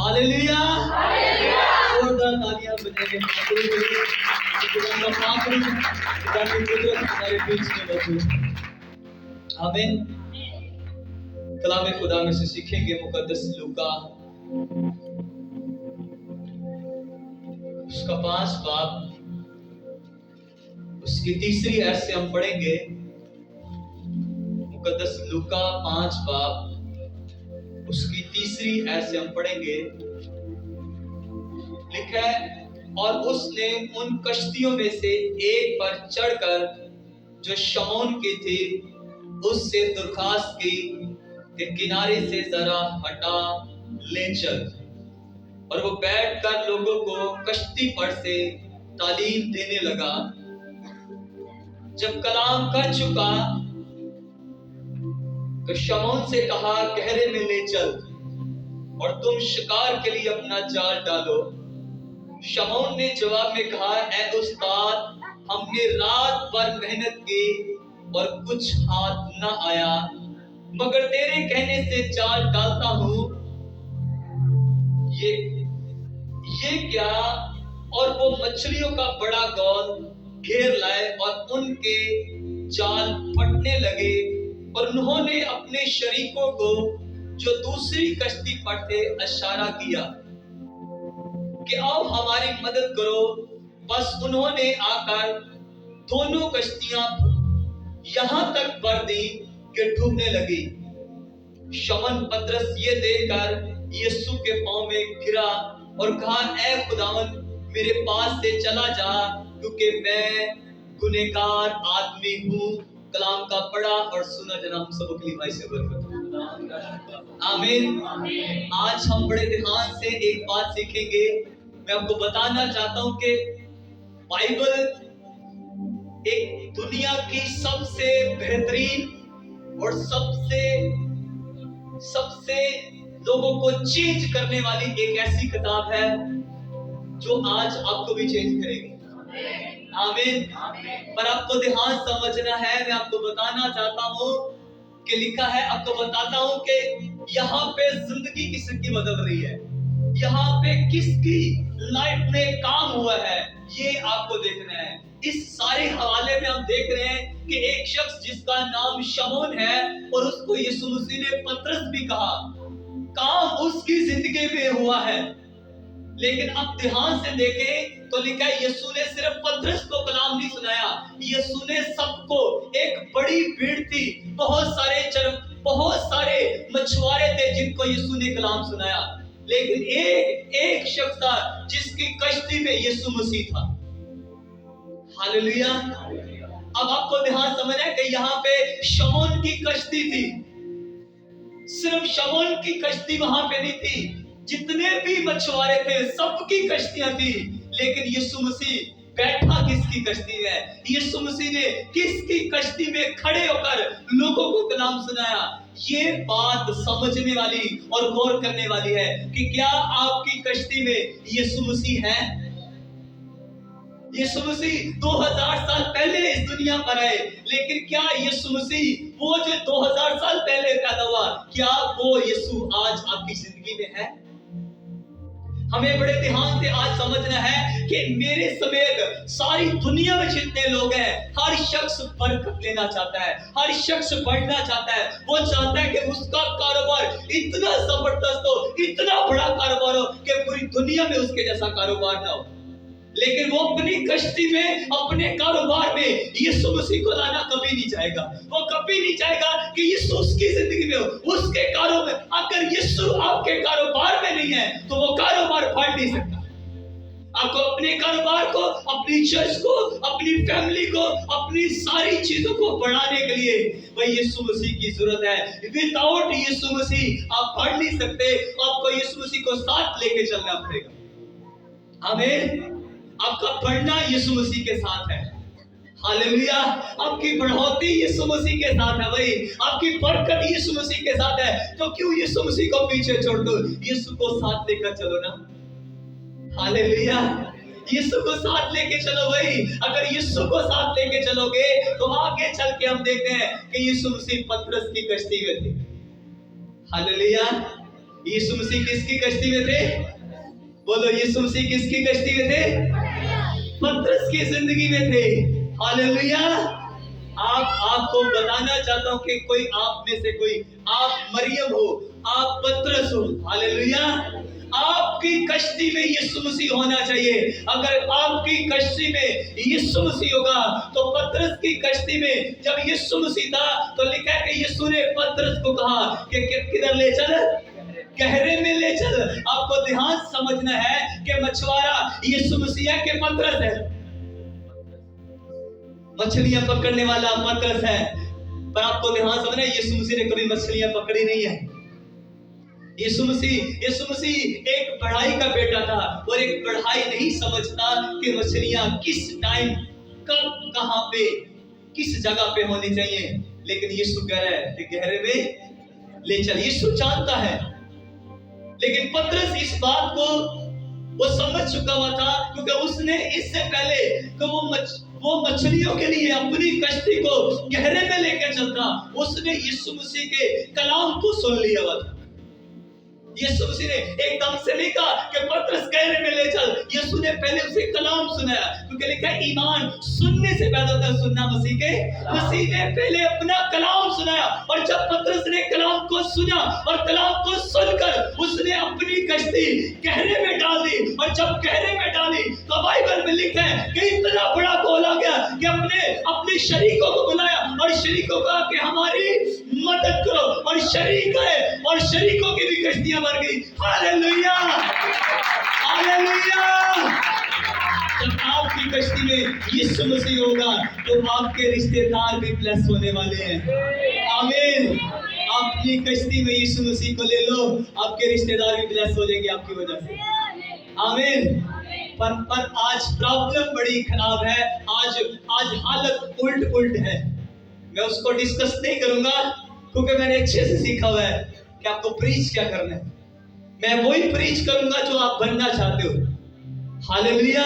Hallelujah, जोरदार तालियां बजाएंगे खुदा का पाक रूप, खुदा की कुदरत हमारे बीच में मौजूद। आमीन। कलाम खुदा में से सीखेंगे मुकद्दस लूका उसका 5 बाब, उसकी तीसरी आयत से हम पढ़ेंगे। मुकद्दस लूका 5 बाब, उसकी तीसरी आयत से हम पढ़ेंगे। लिखा है, और उसने उन कश्तियों में से एक पर चढ़कर जो शमौन की थी उससे दरखास्त की कि किनारे से जरा हटा ले चल, और वो बैठकर लोगों को कश्ती पर से तालीम देने लगा। जब कलाम कर चुका तो शमौन से कहा, गहरे में ले चल और तुम शिकार के लिए अपना जाल डालो। शमौन ने जवाब में कहा, ऐ उस्ताद, हमने रात भर मेहनत की और कुछ हाथ न आया, मगर तेरे कहने से जाल डालता हूं। ये क्या? और वो मछलियों का बड़ा गौल घेर लाए और उनके जाल फटने लगे, और उन्होंने अपने शरीकों को जो दूसरी कश्ती पर थे इशारा किया कि आओ हमारी मदद करो। बस उन्होंने आकर दोनों कश्तियां यहां तक भर दी कि डूबने लगी। शमौन पतरस ये देखकर यीशु के पांव में गिरा और कहा, ऐ खुदावंद, मेरे पास से चला जा, क्योंकि मैं गुनहगार आदमी हूं। कलाम का पढ़ा और सुना जना हम सब के लिए भाई से बरकत। आमीन। आज हम बड़े ध्यान से एक बात सीखेंगे। मैं आपको बताना चाहता हूं कि बाइबल एक दुनिया की सबसे बेहतरीन और सबसे लोगों को चेंज करने वाली एक ऐसी किताब है जो आज आपको भी चेंज करेगी। आमीन। पर आपको ध्यान समझना है। मैं आपको बताना चाहता हूं कि लिखा है, आपको बताता हूं कि यहाँ पे जिंदगी किसकी बदल रही है, यहाँ पे किसकी लाइफ में काम हुआ है, ये आपको देखना है। इस सारे हवाले में हम देख रहे हैं कि एक शख्स जिसका नाम शमौन है, और उसको यीशु मसीह ने पतरस भी कहा, काम उसकी जिंदगी में हुआ है। लेकिन अब ध्यान से देखें तो लिखा है, यीशु ने सिर्फ पतरस को कलाम नहीं सुनाया, यीशु ने सबको, एक बड़ी भीड़ थी, बहुत सारे मछुआरे थे जिनको यीशु ने कलाम सुनाया। लेकिन एक शख्स था जिसकी कश्ती में यीशु मसीह था। हालेलुया। अब आपको ध्यान समझना है कि यहाँ पे शमौन की कश्ती थी। सिर्फ शमौन की कश्ती वहां पे नहीं थी, जितने भी मछुआरे थे सबकी कश्तियां थी। लेकिन यीशु मसीह बैठा किसकी कश्ती में? यीशु मसीह ने किसकी कश्ती में खड़े होकर लोगों को कलाम सुनाया? ये बात समझने वाली और गौर करने वाली है कि क्या आपकी कश्ती में यीशु मसीह है? यीशु मसीह 2000 साल पहले इस दुनिया पर आए, लेकिन क्या यीशु मसीह वो जो 2000 साल पहले पैदा हुआ, क्या वो यीशु आज आपकी जिंदगी में है? हमें बड़े ध्यान से आज समझना है कि मेरे समेत सारी दुनिया में जितने लोग हैं, हर शख्स बरकत लेना चाहता है, हर शख्स बढ़ना चाहता है। वो चाहता है कि उसका कारोबार इतना जबरदस्त हो, इतना बड़ा कारोबार हो कि पूरी दुनिया में उसके जैसा कारोबार ना हो। लेकिन वो अपनी कश्ती में, अपने कारोबार में यीशु मसीह को लाना कभी नहीं चाहेगा। वो कभी नहीं चाहेगा कि यीशु उसकी जिंदगी में हो, उसके कारोबार। अगर यीशु आपके कारोबार में नहीं है तो वो कारोबार बढ़ नहीं सकता। आपको अपने कारोबार को, अपनी चर्च को, अपनी फैमिली को, अपनी सारी चीजों को बढ़ाने के लिए भाई यीशु मसीह की जरूरत है। विदाउट यीशु मसीह आप बढ़ नहीं सकते। आपको यीशु मसीह को साथ लेके चलना पड़ेगा। आमीन। आपका बढ़ना यीशु मसीह के साथ है। हालेलुया। आपकी बढ़ोतरी यीशु मसीह के साथ है भाई। आपकी बरकत यीशु मसीह के साथ है। तो क्यों यीशु मसीह को पीछे छोड़ दो? यीशु को साथ लेकर चलो ना। हालेलुया। यीशु को साथ लेके चलो भाई। अगर यीशु को साथ लेके चलोगे तो आगे चल के हम देखते हैं कि यीशु मसीह पतरस की कश्ती में थे। हालेलुया। यीशु मसीह किसकी कश्ती में थे? बोलो, यीशु मसीह किसकी कश्ती में थे? पतरस की जिंदगी में थे। हालेलुया। आपको बताना चाहता हूं कि कोई आप में से कोई, आप मरियम हो, आप पतरस हो। हालेलुया। आपकी कश्ती में यीशु मसीह होना चाहिए। अगर आपकी कश्ती में यीशु मसीह होगा तो पतरस की कश्ती में जब यीशु मसीह था तो लिखा है कि यीशु ने पतरस को कहा कि किधर ले चल? गहरे में ले चल। आपको ध्यान समझना है कि मछुआरा यीशु मसीह है कि पतरस है? मछलियां पकड़ने वाला पतरस है, पर आपको ध्यान समझना है यीशु मसीह ने कभी मछलियां पकड़ी नहीं है। यीशु मसीह एक बढ़ाई का बेटा था और एक बढ़ाई नहीं समझता कि मछलियां किस टाइम, कब, कहां पे, किस जगह पे होनी चाहिए। लेकिन यीशु कह रहा है कि गहरे में ले चल। यीशु जानता है, लेकिन पतरस इस बात को वो समझ चुका हुआ था, क्योंकि उसने इससे पहले कि वो मछलियों के लिए अपनी कश्ती को गहरे में लेकर चलता, उसने यीशु मसीह के कलाम को सुन लिया हुआ था। यीशु मसीह ने एकदम से नहीं कहा कि पतरस गहरे में ले चल। यीशु ने पहले उसे कलाम सुनाया, क्योंकि लिखा है ईमान सुनने से पैदा होता है, सुनना मसीह ने पहले अपना कलाम सुनाया। और जब पतरस ने कलाम को सुना और कलाम को सुनकर उसने अपनी कश्ती गहरे में डाल दी, और जब गहरे में डाली तो बाइबल में लिखा है कि इतना बड़ा कॉल आ गया कि अपने शरीकों को बुलाया और शरीकों कहा कि हमारी मदद करो, और शरीक है और शरीकों की भी कश्तियां भर गई। Hallelujah, hallelujah. जब आपकी कश्ती में यीशु मसीह होगा तो आपके रिश्तेदार भी ब्लेस होने वाले हैं। आमीन। अपनी कश्ती में यीशु मसीह को ले लो, आपके रिश्तेदार भी ब्लेस हो जाएंगे आपकी वजह से। आमीन। पर आज प्रॉब्लम बड़ी खराब है। आज हालत उल्ट है। मैं उसको डिस्कस नहीं करूंगा, क्योंकि मैंने अच्छे से सीखा हुआ है कि आपको प्रीच क्या करना है। मैं वही प्रीच करूंगा जो आप बनना चाहते हो। हालेलुया।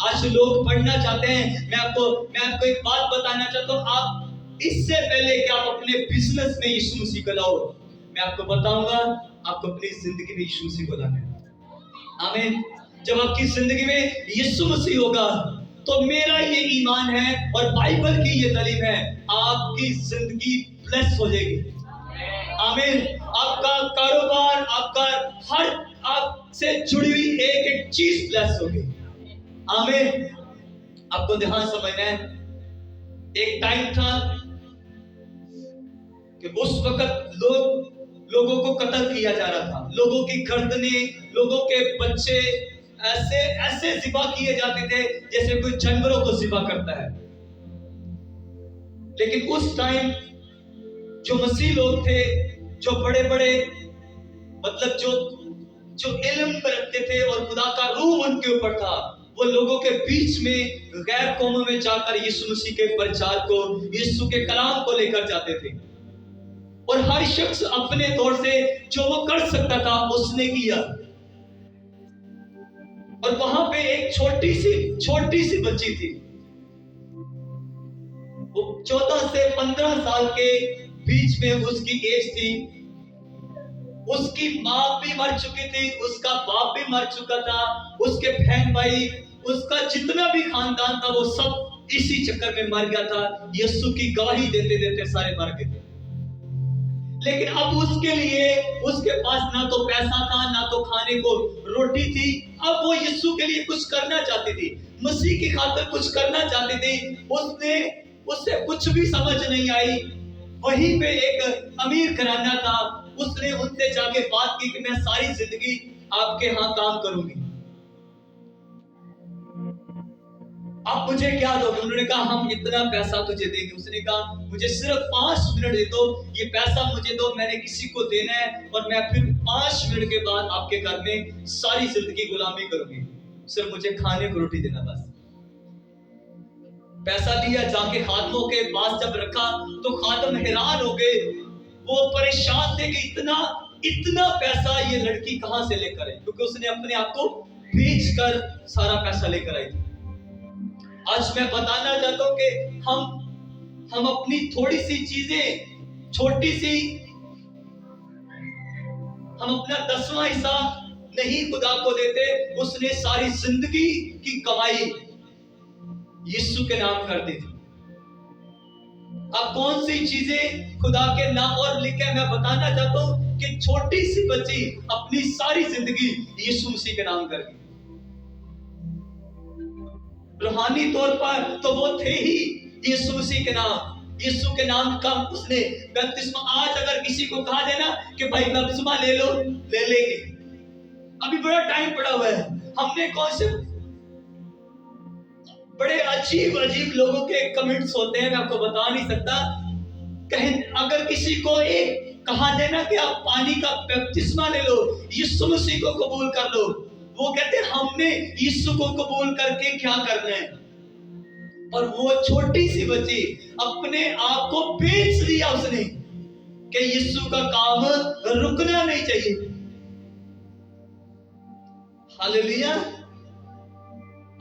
आज लोग पढ़ना चाहते हैं। मैं आपको एक बात बताना चाहता हूँ। आप इससे पहले कि आप अपने बिजनेस में यीशु मसीह को लाओ, मैं आपको बताऊंगा आपको अपनी जिंदगी में यीशु मसीह को लाना है। आमीन। जब आपकी जिंदगी में यीशु मसीह होगा तो मेरा ये ईमान है और बाइबल की ये तालीम है, आपकी जिंदगी ब्लेस हो जाएगी। आमीन। आपका कारोबार, आपका हर आपसे जुड़ी हुई एक चीज ब्लेस होगी। आमीन। आपको ध्यान समझना है, एक टाइम था कि उस वक्त लोगों को कत्ल किया जा रहा था। लोगों की गर्दनें, लोगों के बच्चे ऐसे ज़िबा किए जाते थे जैसे कोई जानवरों को ज़िबा करता है। लेकिन उस टाइम जो मसीह लोग थे, जो बड़े मतलब जो इल्म रखते थे और खुदा का रूह उनके ऊपर था, वो लोगों के बीच में गैर कौमों में जाकर यीशु मसीह के प्रचार को, यीशु के कलाम को लेकर जाते थे। और हर शख्स अपने तौर से जो वो कर सकता था उसने किया। और वहां पे एक छोटी सी बच्ची थी, वो 14 से 15 साल के बीच में उसकी एज थी। उसकी माँ भी मर चुकी थी, उसका बाप भी मर चुका था, उसके बहन भाई, उसका जितना भी खानदान था वो सब इसी चक्कर में मर गया था। यीशु की गवाही देते देते सारे मर गए थे। लेकिन अब उसके लिए उसके पास ना तो पैसा था, ना तो खाने को रोटी थी। अब वो यीशु के लिए कुछ करना चाहती थी, मसीह की खातिर कुछ करना चाहती थी। उससे कुछ भी समझ नहीं आई। वहीं पे एक अमीर घराना था, उसने उनसे जाके बात की कि मैं सारी जिंदगी आपके यहाँ काम करूंगी, आप मुझे क्या दोगे? उन्होंने कहा हम इतना पैसा तुझे देंगे। उसने कहा मुझे सिर्फ 5 मिनट दे दो, ये पैसा मुझे दो, मैंने किसी को देना है, और मैं फिर 5 मिनट के बाद आपके घर में सारी जिंदगी गुलामी करूंगी, सिर्फ मुझे खाने को रोटी देना बस। पैसा दिया, जाके खादमों के पास जब रखा तो खादम हैरान हो गए, वो परेशान थे कि इतना पैसा ये लड़की कहां से लेकर आई, क्योंकि उसने अपने आप को बेच कर सारा पैसा लेकर आई थी। आज मैं बताना चाहता हूं कि हम अपनी थोड़ी सी चीजें, छोटी सी, हम अपना 10वां हिस्सा नहीं खुदा को देते, उसने सारी जिंदगी की कमाई यीशु के नाम कर दी थी। अब कौन सी चीजें खुदा के नाम और लिखे, मैं बताना चाहता हूं कि छोटी सी बच्ची अपनी सारी जिंदगी यीशु मसीह के नाम कर दी। रूहानी तौर पर तो वो थे ही यीशु मसीह के नाम, यीशु के नाम का उसने बपतिस्मा। आज अगर किसी को कहा जाए ना कि भाई बपतिस्मा ले लो, ले लेंगे। अभी बड़ा टाइम पड़ा हुआ है। हमने कौन से बड़े अजीब अजीब लोगों के कमेंट्स होते हैं, मैं आपको बता नहीं सकता। कहीं अगर किसी को एक कहा जाए ना कि आप पानी का बपतिस्मा ले लो, यीशु मसीह को कबूल कर लो, वो कहते हैं हमने यीशु को कबूल करके क्या करना है। और वो छोटी सी बच्ची अपने आप को बेच दिया उसने कि यीशु का काम रुकना नहीं चाहिए। हालेलुया।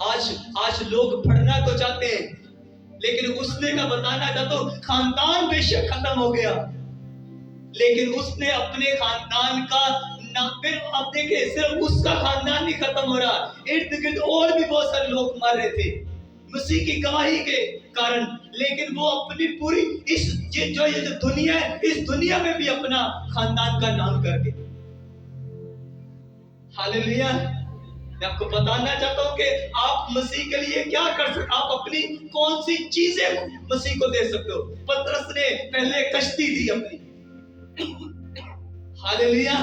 आज लोग पढ़ना तो चाहते हैं, लेकिन उसने, मैं बताना चाहता हूं, खानदान बेशक खत्म हो गया, लेकिन उसने अपने खानदान का ना, फिर अब देखिए सिर्फ उसका खानदान नहीं खत्म हो रहा, इर्द गिर्द और भी बहुत सारे लोग मर रहे थे मसीह की गवाही के कारण। लेकिन वो अपनी पूरी इस जो दुनिया है, इस दुनिया में भी अपना खानदान का नाम करके। हालेलुया। मैं आपको बताना चाहता हूं कि आप मसीह के लिए क्या कर सकते, आप अपनी कौन सी चीजें मसीह को दे सकते हो। पतरस ने पहले कश्ती दी अपनी, हालेलुया।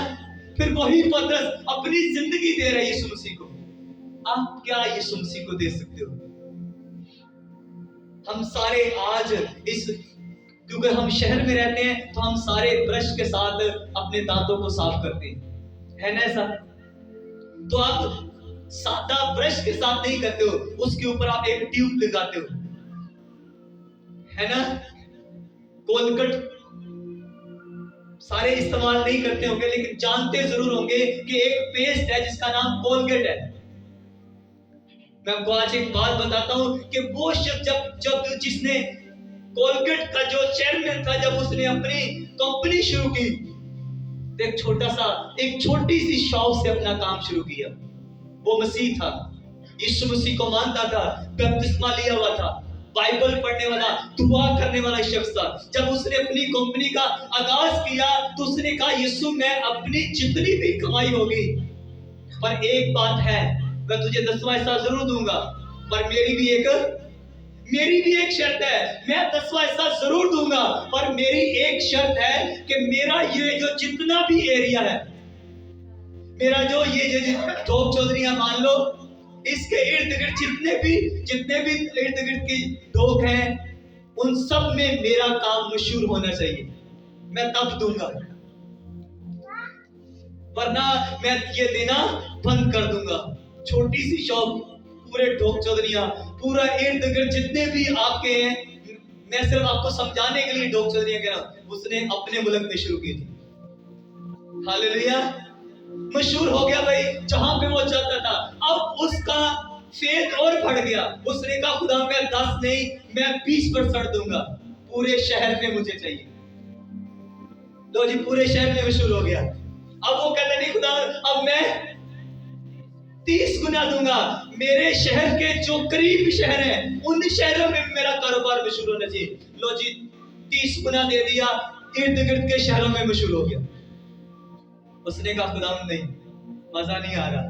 फिर वही पतरस अपनी जिंदगी दे रहे यीशु मसीह को। आप क्या यीशु मसीह को दे सकते हो? हम सारे आज क्योंकि हम शहर में रहते हैं तो हम सारे ब्रश के साथ अपने दांतों को साफ करते हैं, है ना ऐसा? तो आप सादा ब्रश के साथ नहीं करते हो, उसके ऊपर आप एक ट्यूब लगाते हो, है ना? कोलगेट सारे इस्तेमाल नहीं करते होंगे, लेकिन जानते जरूर होंगे कि एक पेस्ट है जिसका नाम कोलगेट है। मैं आपको आज एक बात बताता हूं कि वो शख्स जब जिसने कोलगेट का जो चेयरमैन था, जब उसने अपनी कंपनी शुरू की, तो एक छोटी सी शॉप से अपना काम शुरू किया। वो मसीह था, यीशु मसीह को मानता था, बपतिस्मा लिया हुआ था, बाइबल पढ़ने वाला, दुआ करने वाला शख्स था। जब उसने अपनी कंपनी का आगाज किया तो उसने कहा, यीशु मैं अपनी जितनी भी कमाई होगी, पर एक बात है, मैं तुझे 10वां हिस्सा जरूर दूंगा, पर मेरी भी एक शर्त है। मैं 10वां हिस्सा जरूर दूंगा, पर मेरी एक शर्त है कि मेरा ये जो जितना भी एरिया है, मेरा जो ये ढोक चौधरियां मान लो, इसके इर्द गिर्द जितने भी इर्द गिर्द की ढोक हैं, उन सब में मेरा काम मशहूर होना चाहिए, मैं तब दूंगा, वरना मैं ये देना बंद कर दूंगा। छोटी सी शॉप, पूरे ढोक चौधरियां, पूरा इर्द गिर्द जितने भी आपके हैं, मैं सिर्फ आपको समझाने के लिए ढोक चौधरियां कह रहा हूं, उसने अपने मुल्क में शुरू की थी। हालेलुया। मशहूर हो गया भाई, जहां पे वो चलता था। अब उसका फेथ और बढ़ गया, उसने कहा खुदा मैं 10 नहीं, मैं 20% दूंगा, पूरे शहर में मुझे चाहिए। लो जी, पूरे शहर में मशहूर हो गया। अब वो कहता नहीं खुदा, अब मैं 30 गुना दूंगा, मेरे शहर के जो करीब शहर हैं, उन शहरों में मेरा कारोबार मशहूर होना चाहिए। लो जी, 30 गुना दे दिया, इर्द गिर्द के शहरों में मशहूर हो गया। उसने कहा खुदा नहीं, मजा नहीं आ रहा,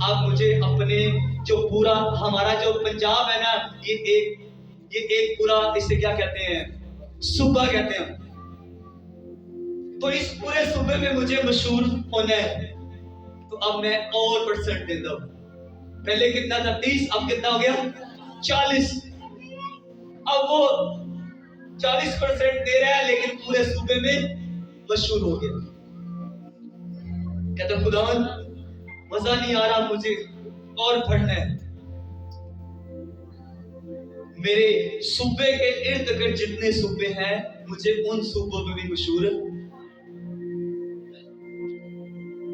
अब मुझे अपने जो पूरा हमारा जो पंजाब है ना, ये एक पूरा, इसे क्या कहते हैं, सूबा कहते हैं, तो इस पूरे सूबे में मुझे मशहूर होना है, तो अब मैं और % देता हूं। पहले कितना था? 30, अब कितना हो गया? 40। अब वो 40% दे रहा है, लेकिन पूरे सूबे में मशहूर हो गया। कहता खुदावन मजा नहीं आ रहा, मुझे और पढ़ना है। मेरे सूबे के इर्द गिर्द जितने सूबे हैं, मुझे उन सूबों में भी मशहूर है,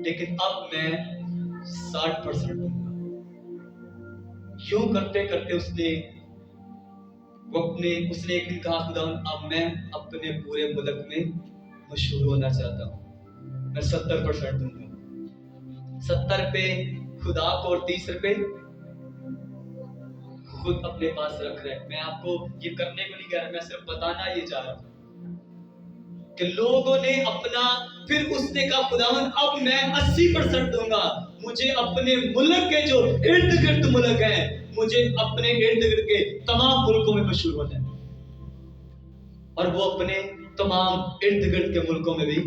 लेकिन अब मैं 60% दूंगा। यूं करते करते उसने एक दिन कहा खुदावन अब मैं अपने पूरे मुल्क में मशहूर होना चाहता हूं। मैं 70% दूंगा। 70 पे खुदा को और 30 रुपए खुद अपने पास रख रहे हैं। मैं आपको ये करने को नहीं कह रहा, मैं सिर्फ बताना ये चाह रहा हूं कि लोगों ने अपना, फिर उसने कहा खुदावन अब मैं 80% दूंगा। मुझे अपने मुल्क के जो इर्द गिर्द मुल्क हैं, मुझे अपने इर्द गिर्द के तमाम मुल्कों में मशहूर होना है। और वो अपने तमाम इर्द गिर्द के मुल्कों में भी।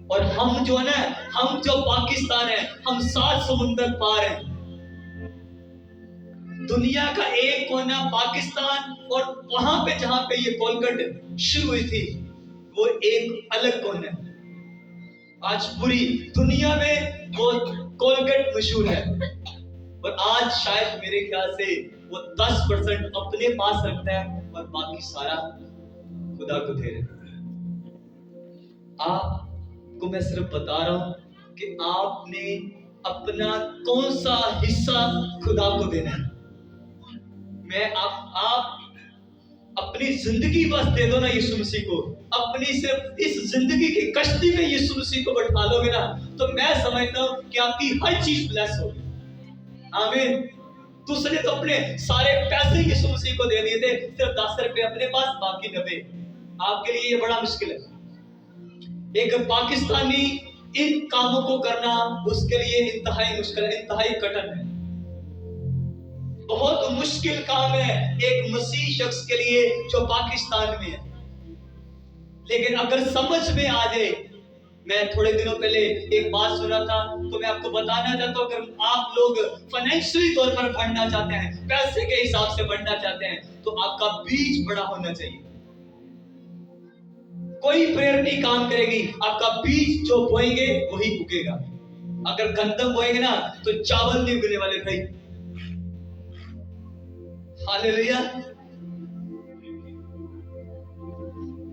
और हम जो है ना, हम जो पाकिस्तान है, हम 7 समुंदर पार हैं। दुनिया का एक कोना पाकिस्तान, और वहां पे जहां पे ये कोलकाता शुरू हुई थी वो एक अलग कोना है। आज पूरी दुनिया में वो कोलकाता मशहूर है, और आज शायद मेरे ख्याल से वो 10% अपने पास रखता है और बाकी सारा खुदा को दे रहे। आपको मैं सिर्फ बता रहा हूं कि आपने अपना कौन सा हिस्सा खुदा को देना है। आप अपनी जिंदगी बस दे दो ना यीशु मसीह को। अपनी सिर्फ इस जिंदगी की कश्ती में यीशु मसीह को बैठा लोगे ना, तो मैं समझता हूं कि आपकी हर चीज ब्लेस होगी। आमीन। दूसरे तो अपने सारे पैसे यीशु मसीह को दे दिए थे, सिर्फ 10 रुपए अपने पास, बाकी 90। आपके लिए ये बड़ा मुश्किल है। एक पाकिस्तानी इन कामों को करना उसके लिए इंतहाई मुश्किल है, इंतहाई कठिन है, बहुत मुश्किल काम है एक मसीह शख्स के लिए जो पाकिस्तान में है। लेकिन अगर समझ में आ जाए, मैं थोड़े दिनों पहले एक बात सुना था, तो मैं आपको बताना चाहता हूं, अगर आप लोग फाइनेंशियली तौर पर बढ़ना चाहते हैं, पैसे के हिसाब से बढ़ना चाहते हैं, तो आपका बीज बड़ा होना चाहिए। कोई प्रेयर नहीं काम करेगी, आपका बीज जो बोएंगे वही उगेगा। अगर गंदम बोएंगे ना तो चावल नहीं उगने वाले भाई। हालेलुया।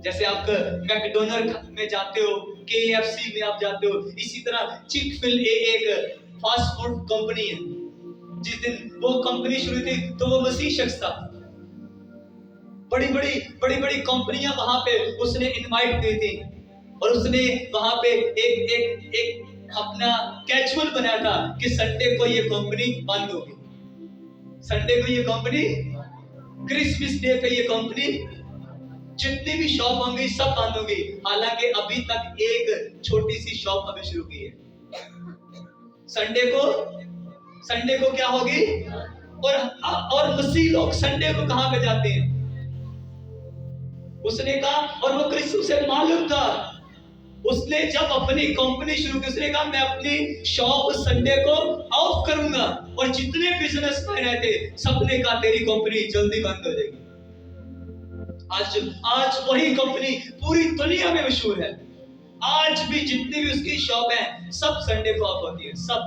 जैसे आप मैकडोनल्ड में जाते हो, KFC में आप जाते हो, इसी तरह चिक-फिल एक फास्ट फूड कंपनी है। जिस दिन वो कंपनी शुरू थी तो वो मसीह शख्स था। बड़ी कंपनियां वहां पे उसने इनवाइट की थी, और उसने वहां पे एक अपना कैजुअल बनाया था कि संडे को ये कंपनी बंद होगी, संडे को ये कंपनी, क्रिसमस डे पे ये कंपनी, जितनी भी शॉप होंगी सब बंद होगी। हालांकि अभी तक एक छोटी सी शॉप अभी शुरू की है। संडे को क्या होगी? और मसीह लोग संडे को कहां पे जाते हैं? उसने कहा, और वो क्रिसमस से मालूम था, उसने जब अपनी कंपनी शुरू की, उसने कहा मैं अपनी शॉप संडे को ऑफ करूंगा, और जितने बिजनेसमैन रहते सबने कहा तेरी कंपनी जल्दी बंद हो जाएगी। आज वही कंपनी पूरी दुनिया में मशहूर है। आज भी जितनी भी उसकी शॉप है सब संडे को ऑफ होती है, सब।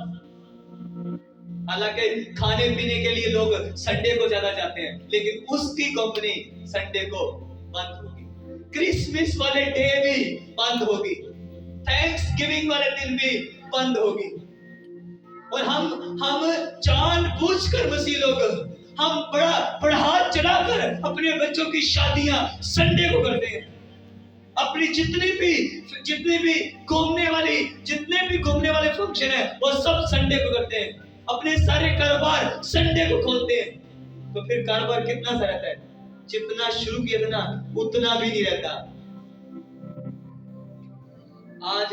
हालांकि खाने पीने के लिए लोग संडे को ज्यादा जाते हैं, लेकिन उसकी कंपनी संडे को बंद होगी। क्रिसमस वाले डे भी बंद होगी, थैंक्स गिविंग वाले दिन भी बंद होगी। और हम जानबूझकर मसीह लोग हम बड़ा हाथ चढ़ाकर अपने बच्चों की शादियां संडे को करते हैं। अपनी जितने भी घूमने वाले फंक्शन है वो सब संडे को करते हैं। अपने सारे कारोबार संडे को खोलते हैं। तो फिर कारोबार कितना सा रहता है? जितना शुरू किया था ना उतना भी नहीं रहता। आज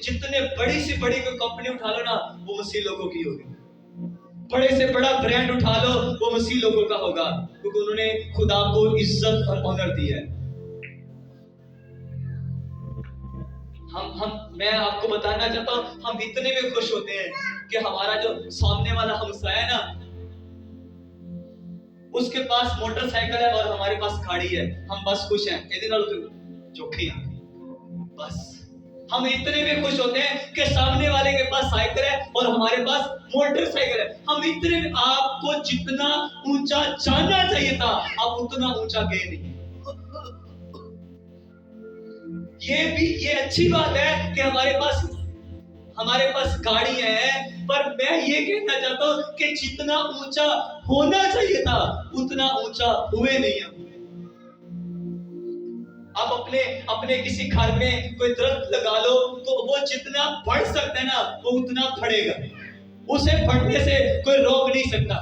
जितने बड़ी से बड़ी कोई कंपनी उठा लो ना, वो मसीह लोगों की होगी। बड़े से बड़ा ब्रांड उठा लो, वो मसीह लोगों का होगा, क्योंकि उन्होंने खुदा को इज्जत और ऑनर दी है। मैं आपको बताना चाहता हूं, हम इतने में खुश होते हैं कि हमारा जो सामने वाला हमसाया है ना, उसके पास मोटरसाइकिल है और हमारे पास गाड़ी है, हम बस खुश हैं। चौखी बस हम इतने में खुश होते हैं कि सामने वाले के पास साइकिल है और हमारे पास मोटरसाइकिल है। हम इतने में, आपको जितना ऊंचा जाना चाहिए था आप उतना ऊंचा गए नहीं। ये अच्छी बात है कि हमारे पास गाड़ी है, पर मैं ये कहना चाहता हूं कि जितना ऊंचा होना चाहिए था उतना ऊंचा हुए नहीं हम। आप अपने अपने किसी घर में कोई दरख्त लगा लो तो वो जितना बढ़ सकता है ना वो उतना बढ़ेगा, उसे बढ़ने से कोई रोक नहीं सकता।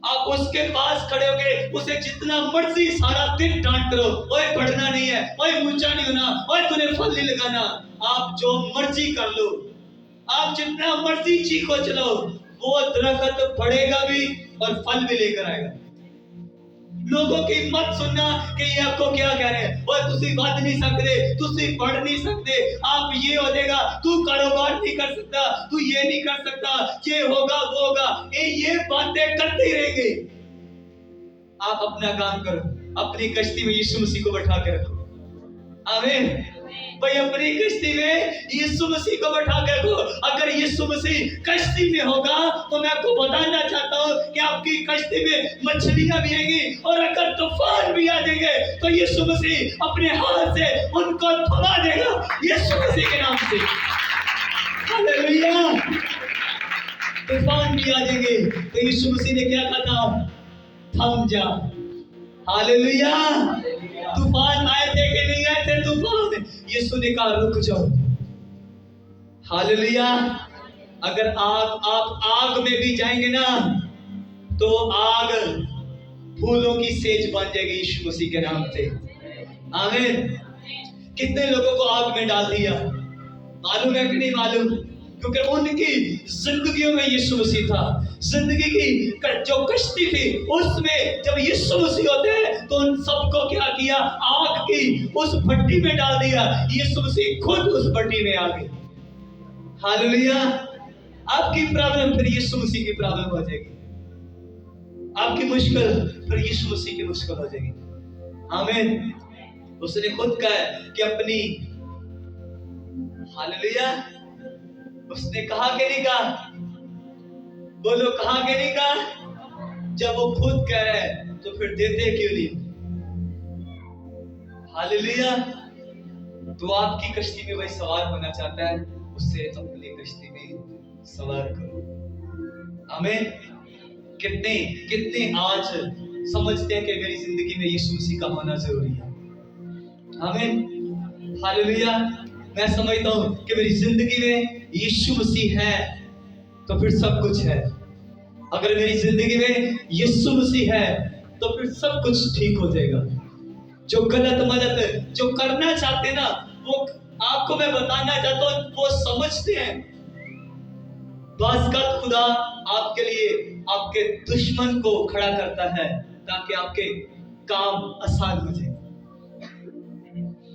आप उसके पास खड़े होके उसे जितना मर्जी सारा दिन डांट करो, ओए बढ़ना नहीं है, ओए ऊंचा नहीं होना, ओए तूने फल नहीं लगाना, आप जो मर्जी कर लो, आप जितना मर्जी चीखो चलो, वो दरख्त बढ़ेगा भी और फल भी लेकर आएगा। लोगों की मत सुनना कि ये आपको क्या कह रहे हैं, ओए तुसी बात नहीं सकते, तुसी पढ़ नहीं सकते, आप ये हो जाएगा, तू कारोबार नहीं कर सकता, तू ये नहीं कर सकता, ये होगा वो होगा, ये बातें करते ही रहेंगे। आप अपना काम करो, अपनी कश्ती में यीशु मसीह को बैठा के रखो। आमीन भाई, अपनी कश्ती में यीशु मसीह को बैठा के रखो। अगर यीशु मसीह कश्ती में होगा तो मैं आपको बताना चाहता हूँ कि आपकी कश्ती में मछलियां भी आएंगी, और अगर तूफान भी आ जाएंगे तो यीशु मसीह अपने हाथ से उनको थमा देगा, यीशु मसीह के नाम से। हालेलुया। तूफान भी आ जाएंगे तो यीशु मसीह ने क्या कहा था? थम जा। हालेलुया। तूफान आए थे कि नहीं आए थे तूफान? यीशु ने कहा रुक जाओ। हालेलुया। अगर आप आग में भी जाएंगे ना तो आग फूलों की सेज बन जाएगी यीशु मसीह के नाम से। आमीन। कितने लोगों को आग में डाल दिया, मालूम है कि नहीं मालूम? क्योंकि उनकी जिंदगियों में यीशु मसीह था। जिंदगी की जो कश्ती थी उसमें जब यीशु मसीह होते हैं तो उन सबको क्या किया? आग की उस भट्टी में डाल दिया। यीशु मसीह खुद उस भट्टी में आ गए। हालेलुया। आपकी प्रॉब्लम फिर यीशु मसीह की प्रॉब्लम हो जाएगी, आपकी मुश्किल फिर यीशु मसीह की मुश्किल हो जाएगी। आमीन। उसने खुद कहा कि अपनी, हालेलुया, उसने कहा कि नहीं कहा? बोलो, कहा कि नहीं कहा? जब वो खुद कह रहा है तो फिर देते क्यों नहीं? हालेलुया। तो आपकी कश्ती में वही सवार होना चाहता है, उससे अपनी कश्ती में सवार करो। आमीन। कितने कितने आज समझते हैं कि मेरी जिंदगी में यीशु मसीह का होना जरूरी है। आमीन। हालेलुया। मैं समझता हूं कि मेरी जिंदगी में यीशु मसीह है तो फिर सब कुछ है। अगर मेरी जिंदगी में यीशु मसीह है तो फिर सब कुछ ठीक हो जाएगा। जो गलत मदद जो करना चाहते ना, वो आपको मैं बताना चाहता हूं, वो समझते हैं। बाज़ का खुदा आपके लिए आपके दुश्मन को खड़ा करता है ताकि आपके काम आसान हो जाए।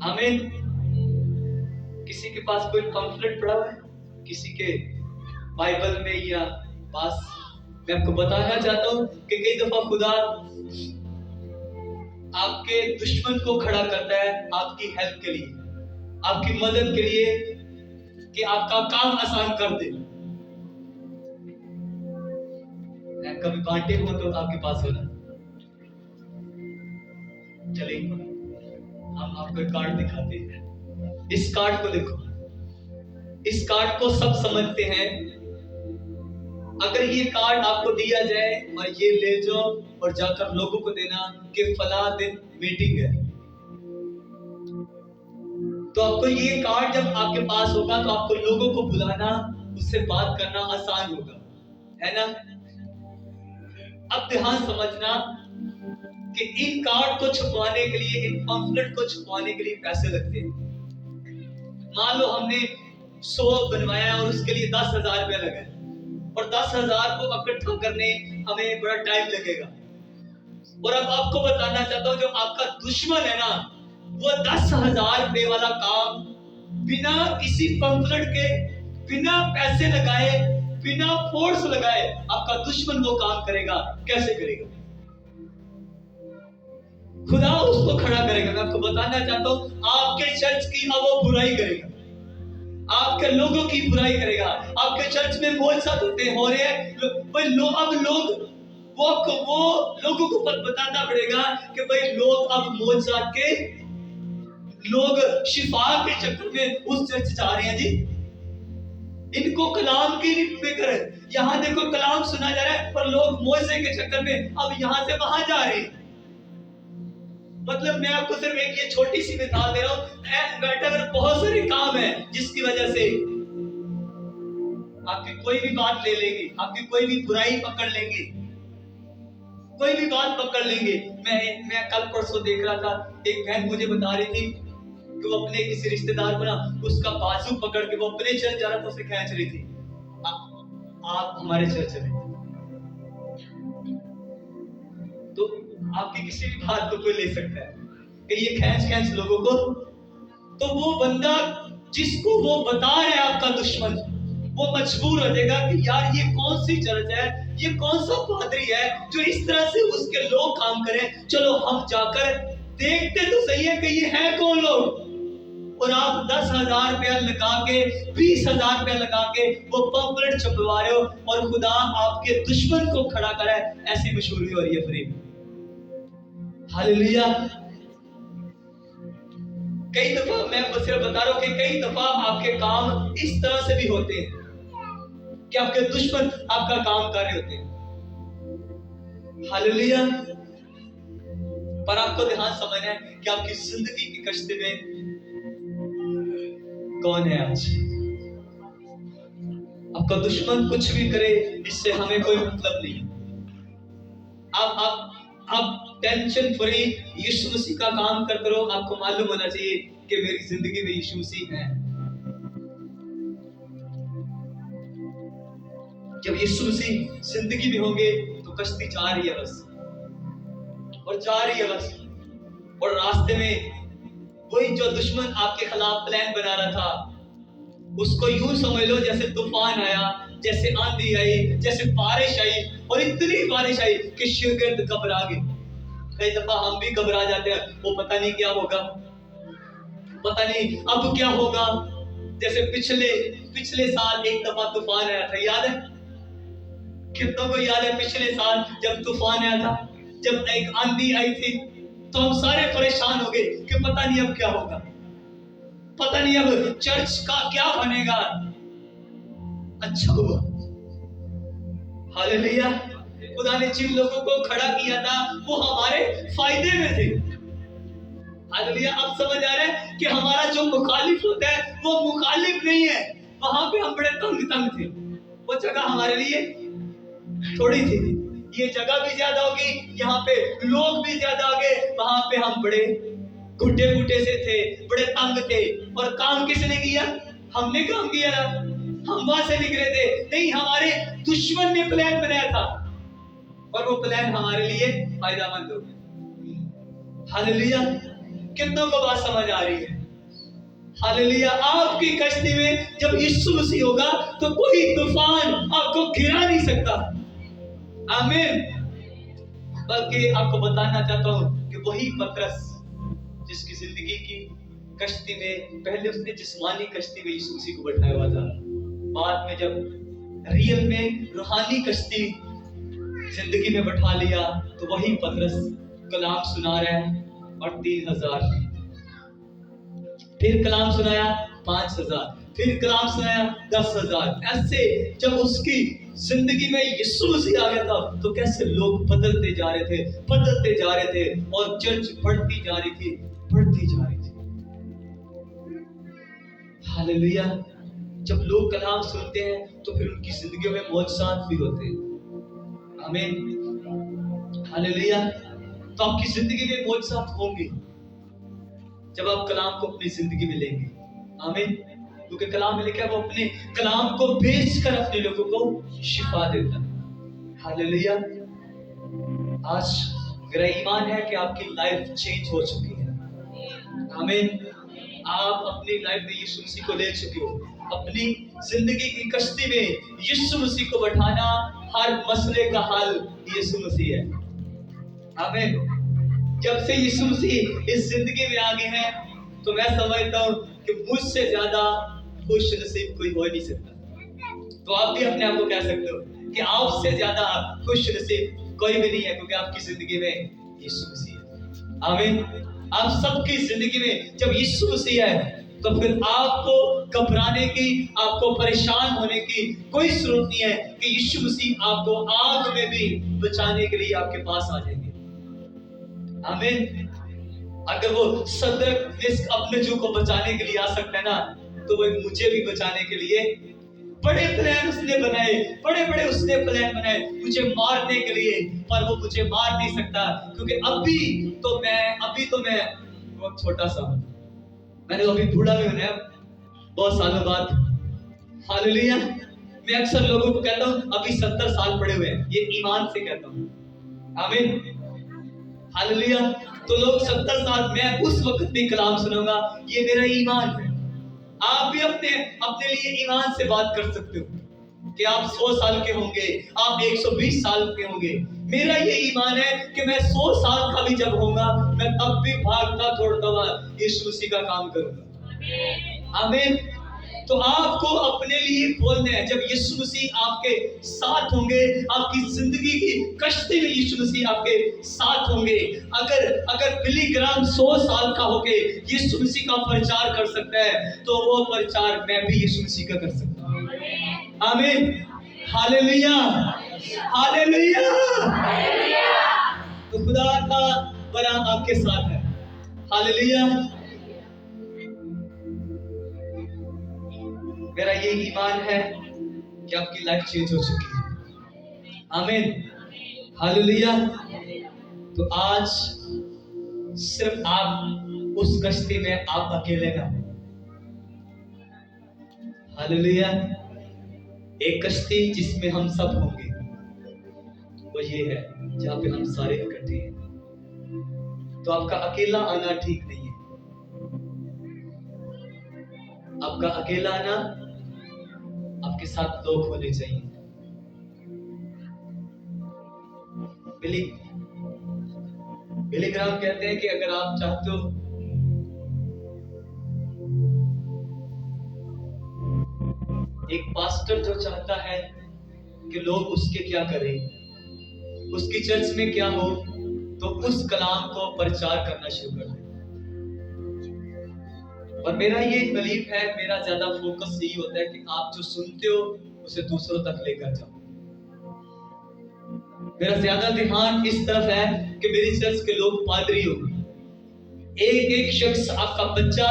आमीन। किसी के पास कोई पम्फलेट पड़ा हुआ है किसी के बाइबल में या पास? मैं आपको बताना चाहता हूं कि कई दफा खुदा आपके दुश्मन को खड़ा करता है आपकी हेल्प के लिए, आपकी मदद के लिए, कि आपका काम आसान कर दे। मैं कभी बांटे हो तो आपके पास होना। चलिए हम आपको एक कार्ड दिखाते हैं। इस कार्ड को देखो। इस कार्ड को सब समझते हैं। अगर ये कार्ड आपको दिया जाए और ये ले जाओ और जाकर लोगों को देना कि फला दिन मीटिंग है, तो आपको ये कार्ड जब आपके पास होगा तो आपको लोगों को बुलाना, उससे बात करना आसान होगा, है ना? अब ध्यान समझना कि इन कार्ड को छुपाने के लिए, इन पम्फलेट को छुपाने के लिए पैसे लगते हैं। मान लो हमने 100 बनवाया और उसके लिए 10,000 रुपया लगा, और 10,000 को इकट्ठा करने हमें बड़ा टाइम लगेगा। और अब आपको बताना चाहता हूं, जो आपका दुश्मन है ना, वो 10,000 रुपये वाला काम बिना किसी पम्फलेट के, बिना पैसे लगाए, बिना फोर्स लगाए आपका दुश्मन वो काम करेगा। कैसे करेगा? खुदा उसको खड़ा करेगा। मैं आपको बताना चाहता हूं, आपके चर्च की अब वो बुराई करेगा, आपके लोगों की बुराई करेगा। आपके चर्च में मौजज़ात हो रहे हैं, अब लोगों को बताना पड़ेगा कि भाई लोग अब मौजज़ात के, लोग शिफा के चक्कर में उस चर्च जा रहे हैं जी। इनको कलाम की फिक्र है। यहाँ देखो कलाम सुना जा रहा है पर लोग मौजे के चक्कर में अब यहाँ से वहां जा रहे हैं। मतलब मैं आपको सिर्फ एक ये छोटी सी मिसाल दे रहा हूँ, बेटा अगर बहुत सारे काम है जिसकी वजह से आपकी कोई भी बात ले लेंगे, आपकी कोई भी बुराई पकड़ लेंगे, कोई भी बात पकड़ लेंगे। मैं कल परसों देख रहा था, एक बहन मुझे बता रही थी कि वो अपने किसी रिश्तेदार को ना उसका बाजू पकड़ के वो अपने चर्च जा रहा था, उसे खींच रही थी, आप हमारे चर्च में। तो आपकी किसी भी बात को कोई ले सकता है कि ये खींच लोगों को। तो वो बंदा जिसको वो बता रहे आपका दुश्मन, वो मजबूर हो जाएगा कि यार ये कौन सी चर्च है, ये कौन सा पादरी है जो इस तरह से उसके लोग काम करें, चलो हम जाकर देखते तो सही है कि ये है कौन लोग। और आप 10,000 रुपया लगा के, 20,000 रुपया लगा के वो पम्पलेट छपवा रहे हो और खुदा आपके दुश्मन को खड़ा करा है, ऐसी मशहूरी हो रही है फ्री। हालेलुया। कई दफा मैं सिर्फ बता रहा हूं कि कई दफा आपके काम इस तरह से भी होते हैं कि आपके दुश्मन आपका काम कर रहे होते हैं। हालेलुया। पर आपको ध्यान समझना है कि आपकी जिंदगी की कश्ती में कौन है आज। आपका दुश्मन कुछ भी करे, इससे हमें कोई मतलब नहीं। आप टेंशन फ्री यीशु मसीह का काम करते रहो। आपको मालूम होना चाहिए कि मेरी जिंदगी में यीशु मसीह है। जब यीशु मसीह जिंदगी में होंगे तो कश्ती जा रही है बस, और जा रही है बस। और रास्ते में वही जो दुश्मन आपके खिलाफ प्लान बना रहा था, उसको यूं समझ लो जैसे तूफान आया, जैसे आंधी आई, जैसे बारिश आई, और इतनी बारिश आई कि शागिर्द घबरा गए। कई दफा हम भी घबरा जाते हैं, वो पता नहीं क्या होगा, पता नहीं अब क्या होगा। जैसे पिछले साल एक दफा तूफान आया था, याद है? कितनों को याद है पिछले साल जब तूफान आया था, जब एक आंधी आई थी, तो हम सारे परेशान हो गए कि पता नहीं अब क्या होगा, पता नहीं अब चर्च का क्या बनेगा। अच्छा हुआ, हालेलुया, खुदा ने जिन लोगों को खड़ा किया था वो हमारे फायदे में थे। हालेलुया। अब समझ आ रहा है कि हमारा जो मुखालिफ होता है वो मुखालिफ नहीं है। वहां पे हम बड़े तंग थे, वो जगह हमारे लिए थोड़ी थी। ये जगह भी ज्यादा होगी, यहाँ पे लोग भी ज्यादा हो गए, वहां पे हम बड़े घुटे से थे, बड़े तंग थे। और काम किसने किया? हमने काम किया ना, हम वहां से निकले थे नहीं, हमारे दुश्मन ने प्लान बनाया था और वो प्लान हमारे लिए फायदेमंद हो गया। हालेलुया। कितनों को बात समझ आ रही है? हालेलुया। आपकी कश्ती में जब यीशु मसीह होगा तो कोई तूफान आपको गिरा नहीं सकता। आमीन। बल्कि आपको बताना चाहता हूं कि वही पतरस जिसकी जिंदगी की कश्ती में पहले उसने जिस्मानी कश्ती में यीशु मसीह को बैठाया हुआ था, बाद में जब रियल में रूहानी कश्ती जिंदगी में बैठा लिया तो वही पतरस कलाम सुना रहा है और 3,000, फिर कलाम सुनाया 5,000, फिर कलाम सुनाया 10,000। ऐसे जब उसकी जिंदगी में यीशु मसीह आ गया था तो कैसे लोग बदलते जा रहे थे और चर्च बढ़ती जा रही थी। हालेलुया। जब लोग कलाम सुनते हैं तो फिर उनकी जिंदगियों में मौजज़ात भी होते हैं। आमीन। हालेलुया। तो आपकी जिंदगी में मौजज़ात होंगे जब आप कलाम को अपनी जिंदगी में लेंगे। आमीन। क्योंकि कलाम में लिखा है वो अपने कलाम को बेचकर अपने लोगों को शिफा देता है। हालेलुया। आज मेरा ईमान है कि आपकी लाइफ चेंज हो चुकी है। आमीन। आप अपनी लाइफ में यीशु मसीह को ले चुके हो। अपनी जिंदगी की कश्ती में यीशु मसीह को बैठाना, हर मसले का हल यीशु मसीह है। आमीन। जब से यीशु मसीह इस जिंदगी में आ गए हैं तो मैं समझता हूँ कि मुझसे ज्यादा खुश नसीब कोई हो नहीं सकता। तो आप भी अपने आप को कह सकते हो कि आपसे ज्यादा खुश नसीब कोई भी नहीं है, क्योंकि आपकी जिंदगी में यीशु मसीह है। आमीन। आप सबकी जिंदगी में जब यीशु मसीह है तो फिर आपको घबराने की, आपको परेशान होने की कोई जरूरत नहीं है कि यीशु मसीह आपको आग में भी बचाने के लिए आपके पास आ जाएंगे। आमीन। अगर वो सदरक मिस्क अबेदनगो को बचाने के लिए आ सकता है ना, तो वो मुझे भी बचाने के लिए बड़े प्लान उसने बनाए, बड़े बड़े उसने प्लान बनाए मुझे मारने के लिए, पर वो मुझे मार नहीं सकता, क्योंकि अभी तो मैं बहुत छोटा सा हूं, मैंने अभी बूढ़ा भी होना है बहुत सालों बाद। हालेलुया। मैं अक्सर लोगों को कहता हूं अभी 70 साल पड़े हुए हैं, ये ईमान से कहता हूं, आमीन, हालेलुया। तो लोग 70 साल, मैं उस वक्त भी कलाम सुनूंगा, ये मेरा ईमान है। आप भी अपने लिए ईमान से बात कर सकते हो कि आप 100 साल के होंगे, आप 120 साल के होंगे। मेरा ये ईमान है कि मैं 100 साल का भी जब होगा, मैं तब भी भागता दौड़ता हुआ यीशु मसीह का काम करूंगा, आमीन। तो आपको अपने लिए बोलना है, जब यीशु मसीह आपके साथ होंगे, आपकी जिंदगी की कश्ती में यीशु मसीह आपके साथ होंगे। अगर बिली ग्राम 100 साल का होके यीशु मसीह का प्रचार कर सकता है, तो वो प्रचार मैं भी यीशु मसीह का कर सकता हूँ, आमीन, हालेलुया, हालेलुया। तो खुदा का बराम आपके साथ है, हालेलुया। मेरा ये ईमान है कि आपकी लाइफ चेंज हो चुकी है, आमीन, हालेलुया। तो आज सिर्फ आप उस कश्ती में आप अकेले ना, हालेलुया। एक कश्ती जिसमें हम सब होंगे, वो ये है जहां पे हम सारे इकट्ठे हैं। तो आपका अकेला आना ठीक नहीं है, आपका अकेला आना, आपके साथ लोग होने चाहिए। बिली ग्राम कहते हैं कि अगर आप चाहते हो एक पास्टर जो चाहता है कि लोग उसके क्या करें, उसकी चर्च में क्या हो, तो उस कलाम को प्रचार करना शुरू कर दे। और मेरा ये बिलीफ है, मेरा ज्यादा फोकस यही होता है कि आप जो सुनते हो उसे दूसरों तक लेकर जाओ। मेरा ज्यादा ध्यान इस तरफ है कि मेरी चर्च के लोग पादरी हो, एक एक शख्स, आपका बच्चा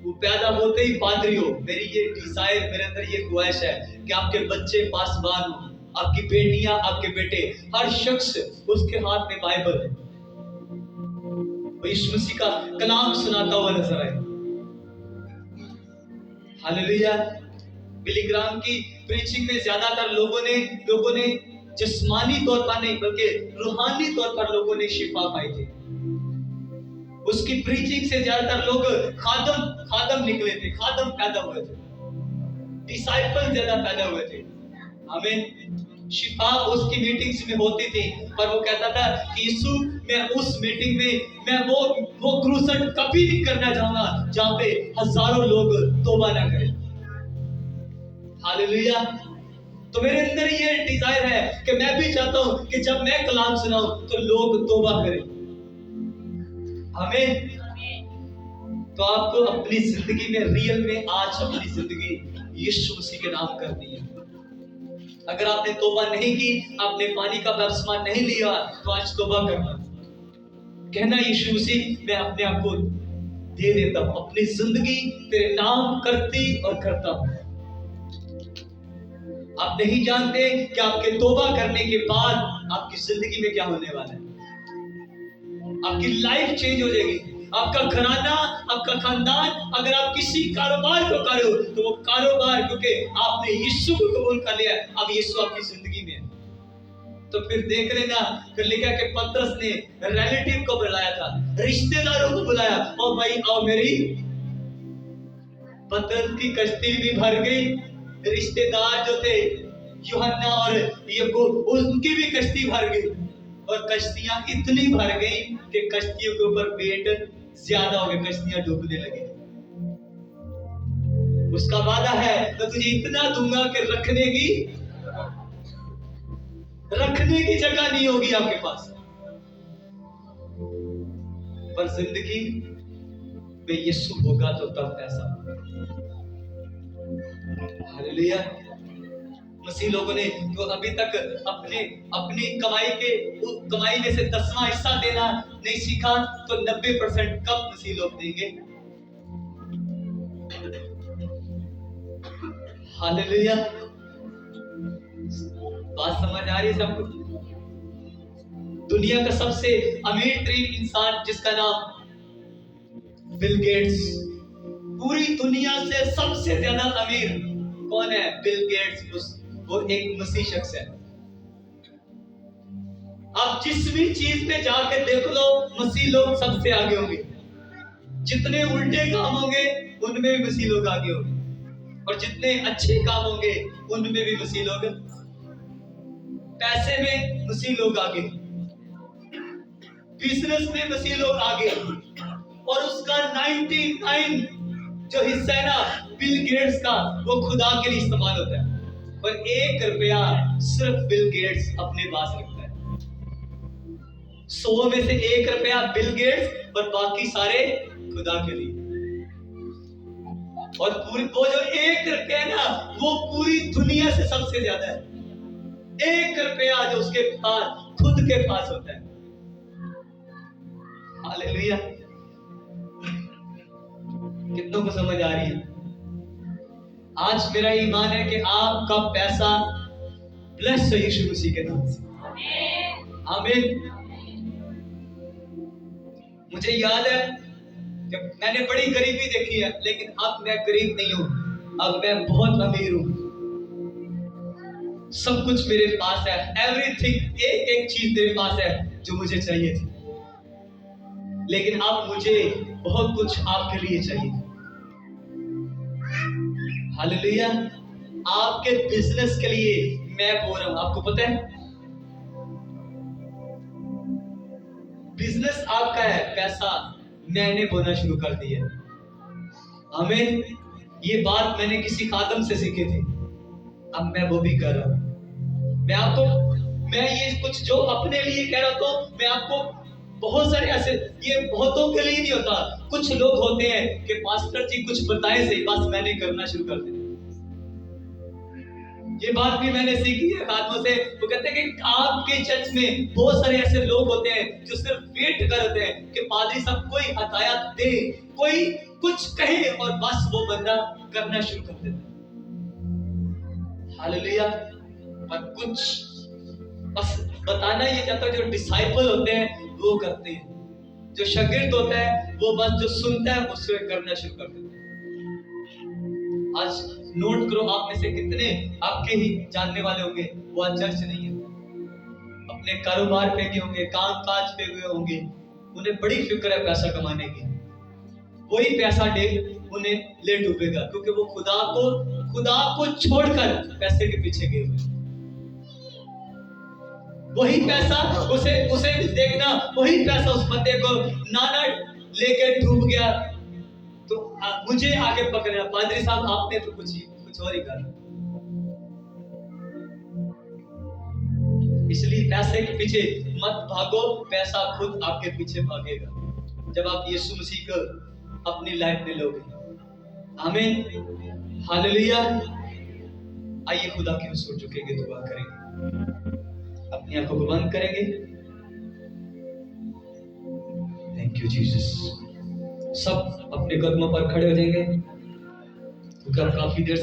वो पैदा होते ही पादरी हो। मेरी ये डिजायर, मेरे अंदर ये ख्वाहिश है कि आपके बच्चे पासवान हो, आपकी बेटियां, आपके बेटे, हर शख्स उसके हाथ में बाइबल है, वो यीशु मसीह का कलाम सुनाता हुआ नजर आए, हालेलुया। बिली ग्राम की प्रीचिंग में ज्यादातर लोगों ने जिस्मानी तौर पर नहीं बल्कि रूहानी तौर पर लोगों ने शिफा पाई थी। उसकी प्रीचिंग से ज्यादातर लोग खादम निकले थे, खादम पैदा हुए थे, डिसाइपल ज्यादा पैदा हुए थे, आमीन। शिफा उसकी मीटिंग्स में होती थी, पर वो कहता था कि यीशु, मैं उस मीटिंग में मैं वो क्रूसेड कभी नहीं करना चाहूंगा जहां पे हजारों लोग तौबा ना करें, हालेलुया। तो मेरे अंदर ये डिजायर है कि मैं भी चाहता हूं कि जब मैं कलाम सुनाऊं तो लोग तौबा करें, आमीन। तो आपको अपनी जिंदगी में रियल में आज अपनी जिंदगी यीशु मसीह के नाम करनी है। अगर आपने तौबा नहीं की, आपने पानी का बपतिस्मा नहीं लिया, तो आज तौबा करना, कहना यीशु मसीह मैं अपने आप को दे देता हूं, अपनी जिंदगी तेरे नाम करती और करता हूं। आप नहीं जानते कि आपके तौबा करने के बाद आपकी जिंदगी में क्या होने वाला है, आपकी लाइफ चेंज हो जाएगी, आपका घराना, आपका खानदान। अगर आप किसी कारोबार को करो तो वो कारोबार, क्योंकि आपने यीशु को कबूल कर लिया, अब यीशु आपकी जिंदगी में है, तो फिर देख लेना। फिर लिखा कि पतरस ने रिलेटिव को बुलाया था, रिश्तेदारों को बुलाया, और भाई आओ मेरी। पतरस की कश्ती भी भर गई, रिश्तेदार जो थे यूहन्ना और याकूब, उनकी भी कश्ती भर गई, और कश्तियां इतनी भर गई कि कश्तियों के ऊपर वेट ज्यादा हो गया, कश्तियां डूबने लगी। उसका वादा है मैं तुझे इतना दूंगा कि रखने की जगह नहीं होगी आपके पास, पर जिंदगी में यीशु होगा तो तब ऐसा, हालेलुया। मसीह लोगों ने जो अभी तक अपनी कमाई में से 10वां हिस्सा देना नहीं सीखा, तो 90% कब मसीह लोग देंगे? हालेलुया। बात समझ आ रही है सबको? दुनिया का सबसे अमीर तरीन इंसान जिसका नाम बिल गेट्स, पूरी दुनिया से सबसे ज्यादा अमीर कौन है? Bill Gates. वो एक मसीह शख्स है। आप जिस भी चीज पे जाके देख लो, मसीह लोग सबसे आगे होंगे। जितने उल्टे काम होंगे उनमें भी मसीह लोग आगे होंगे, और जितने अच्छे काम होंगे उनमें भी मसीह लोग। पैसे में मसीह लोग आगे, बिजनेस में मसीह लोग आगे, और उसका 99 जो हिस्सा है ना बिल गेट्स का, वो खुदा के लिए इस्तेमाल होता है। और 1 रुपया सिर्फ बिल गेट्स अपने पास रखता है। 100 में से 1 रुपया बिल गेट्स, और बाकी सारे खुदा के लिए। और वो जो 1 रुपया ना, वो पूरी दुनिया से सबसे ज्यादा है। 1 रुपया जो उसके पास खुद के पास होता है। हालेलुया। कितनों को समझ आ रही है? आज मेरा ईमान है कि आपका पैसा ब्लेस हो यीशु मसीह के नाम से। आमीन। मुझे याद है कि मैंने बड़ी गरीबी देखी है, लेकिन अब मैं गरीब नहीं हूं, अब मैं बहुत अमीर हूं। सब कुछ मेरे पास है, एवरीथिंग, एक चीज मेरे पास है जो मुझे चाहिए थी। लेकिन अब मुझे बहुत कुछ आपके लिए चाहिए। हालेलुया। आपके बिजनेस के लिए मैं बोल रहा हूं। आपको पता है बिजनेस आपका है, पैसा मैंने बोना शुरू कर दिया। आमीन। ये बात मैंने किसी खादम से सीखी थी, अब मैं वो भी कर रहा हूं। मैं ये कुछ जो अपने लिए कह रहा हूं, मैं आपको बहुत सारे ऐसे, ये बहुतों के लिए नहीं होता। कुछ लोग होते हैं कि पास्टर जी कुछ बताए से बस मैंने करना शुरू कर दिया। ये बात भी मैंने सीखी है खादमों से। वो कहते हैं कि आपके चर्च में बहुत सारे ऐसे लोग होते हैं जो सिर्फ वेट करते हैं कि पादरी साहब कोई हदायत दे, कोई कुछ कहे, और बस वो बंदा करना शुरू कर देता है। हालेलुया। पर कुछ बस बताना ये चाहता है, जो डिसाइपल होते हैं वो करते हैं, जो शागिर्द होता है वो बस जो सुनता है उससे करना शुरू कर देता है। आज नोट करो, आप में से कितने आपके ही जानने वाले होंगे वो आज चर्च नहीं है, अपने कारोबार पे गए होंगे, काम काज पे गए होंगे। उन्हें बड़ी फिक्र है पैसा कमाने की। वही पैसा उन्हें ले डूबेगा, क्योंकि वो खुदा को छोड़कर पैसे के पीछे गए हुए। वही पैसा उसे देखना, वही पैसा उस बंदे को नाना लेकर डूब गया, तो मुझे आगे पकड़ना, पादरी साहब आपने तो कुछ और ही कहा। इसलिए पैसे के पीछे मत भागो, पैसा खुद आपके पीछे भागेगा जब आप यीशु मसीह को अपनी लाइफ में लोगे। आमीन। हालेलुया। आइए खुदा के हुजूर झुकेंगे, दुआ करेंगे, अपनी आंखों को बंद करेंगे। Thank you Jesus. सब अपने कदमों पर खड़े हो जाएंगे, क्योंकि आप काफी देर